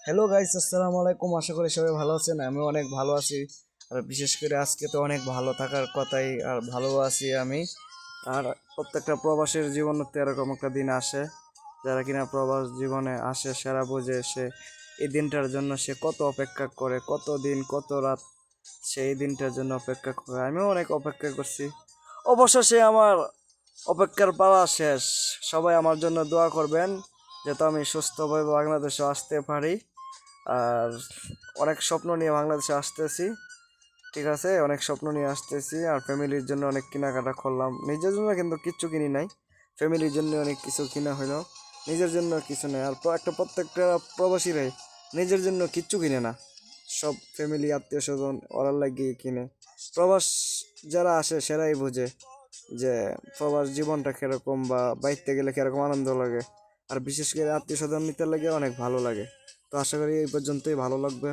Hello guys, আসসালামু আলাইকুম। আশা করি সবাই ভালো আছেন। আমিও অনেক ভালো আছি। আর বিশেষ করে আজকে তো অনেক ভালো থাকার কথাই, আর ভালো আছি আমি। আর প্রত্যেকটা প্রবাসের জীবনে তো এরকম একটা দিন আসে, যারা কিনা প্রবাস জীবনে আসে সেরা বোঝে সে এই দিনটার জন্য সে কত অপেক্ষা করে, কত দিন কত রাত সেই দিনটার জন্য অপেক্ষা করে। আমিও অনেক অপেক্ষা করছি। অবশেষে আমার অপেক্ষার পালা শেষ। সবাই আমার জন্য দোয়া করবেন যাতে আমি সুস্থভাবে বাংলাদেশে আসতে পারি। আর অনেক স্বপ্ন নিয়ে বাংলাদেশে আসতেছি। ঠিক আছে, অনেক স্বপ্ন নিয়ে আসতেছি। আর ফ্যামিলির জন্য অনেক কেনাকাটা করলাম, নিজের জন্য কিন্তু কিচ্ছু কিনি নাই। ফ্যামিলির জন্য অনেক কিছু কিনা হলো, নিজের জন্য কিছু নেই। আর প্রত্যেকটা প্রবাসীরাই নিজের জন্য কিচ্ছু কিনে না, সব ফ্যামিলি আত্মীয় স্বজন ওরার লাগিয়ে কিনে। প্রবাস যারা আসে সেরাই বোঝে যে প্রবাস জীবনটা কিরকম, বা বাইরতে গেলে কিরকম আনন্দ লাগে। আর বিশেষ করে আত্মীয় স্বজন নিতে লাগে অনেক ভালো লাগে। তো আশা করি এই পর্যন্তই ভালো লাগবে।